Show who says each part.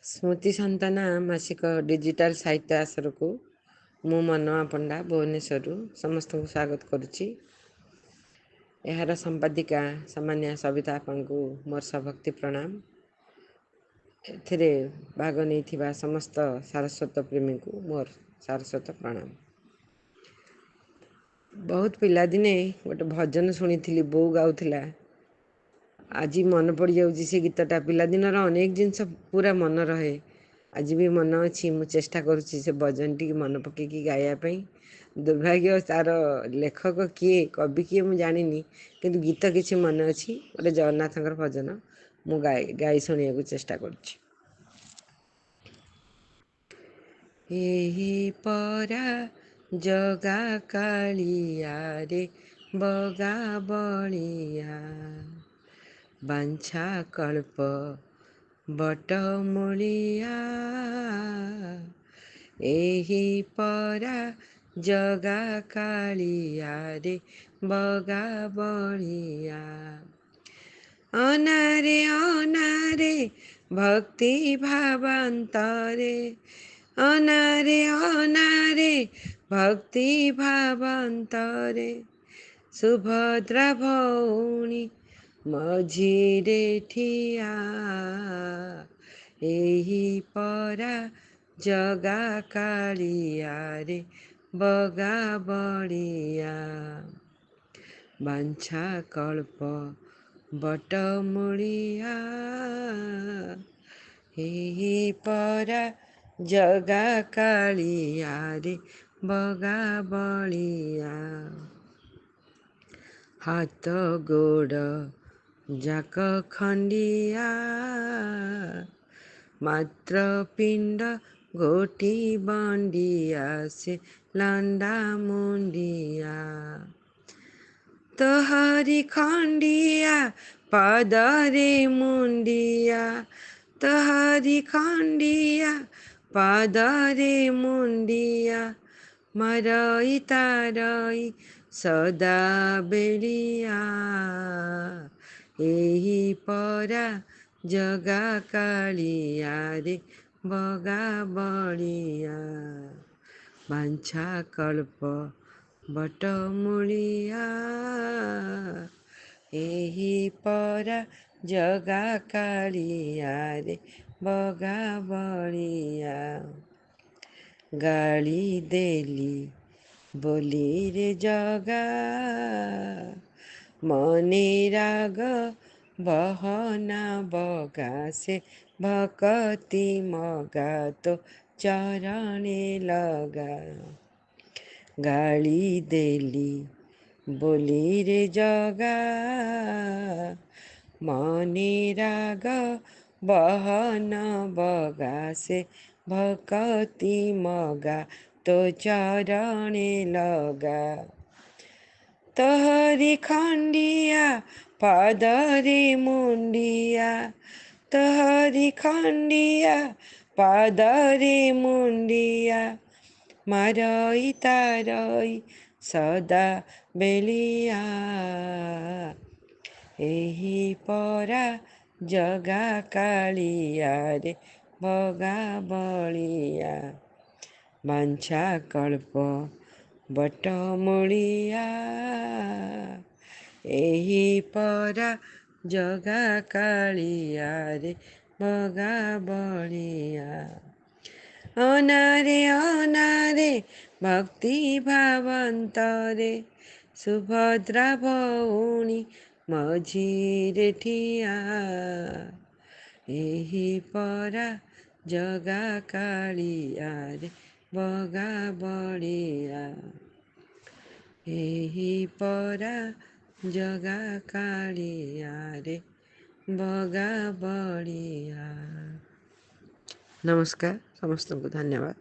Speaker 1: स्मृति सन्ताना मासिक डिजिटल साहित्य आसर को मु मनवा पंडा भुवनेश्वर समस्त को स्वागत करुच्ची। यार संपादिका सामान्य सविता आपन को मोर सभक्ति प्रणाम। एथिरे भाग नहीं समस्त सारस्वत प्रेमी को मोर सारस्वत प्रणाम। बहुत पिला दिने गोटे भजन शुणी बो गाउथिला। आज मन पड़ जाऊँगी से गीतटा पिलादिनर अनेक जिनस पूरा मन रहे। आज भी मन अच्छी मु चेष्टा करुच्ची से भजन टी मन पकईकी गायापी। दुर्भाग्य तार लेखक किए कवि किए मु जानी किंतु गीत किसी मन अच्छी गोटे जगन्नाथ भजन मु गाई शुणा को चेष्टा करुच्ची। परा जगा कालिया रे बगा बलिया बांछा कल्प बटमूलिया एही परा जगा कालिया रे बगा बलिया अनारे अनारे भक्ति भावांतरे अनारे अनारे भक्ति भावांतरे सुभद्रा भौणी मझिरे ठिया एही परा जगा कालिया रे बगा बलिया बांछा कल्प बटमूलिया एही परा जगा कालिया रे बगा बलिया हाथ गोड़ जाक खंडिया मात्र पिंड गोटी बंडिया से लंडा मुंडिया तोहरी खंडिया पादरे मुंडिया तोहरी खंडिया पादरे मुंडिया मरई तारई सदा बेलिया एही परा जगा कालिया रे बगा बलिया बांछा कल्प बटमूलिया एही परा जगा कालिया रे बगा बलिया गाली देली बोली रे जगा मने राग बहना बगा से भक्ति मगा तो चरणे लगा गाली देली बोली रे जगा मने राग बहन बगा से भक्ति मगा तो चरणे लगा तोहरी खंडिया पादरे मुंडिया तोहरी खंडिया पादरे मुंडिया मरई तारई सदा बेलिया एही परा जगा कालिया रे बगा बलिया बांछा कल्प बटमूलिया एही परा जगा कालिया रे बगा बलिया अनारे अनारे भक्ति भावांतरे सुभद्रा भौणी मझिरे ठिया एही परा जगा कालिया रे बगा बलिया एही परा जगा कालिया रे बगा बलिया। नमस्कार, समस्त को धन्यवाद।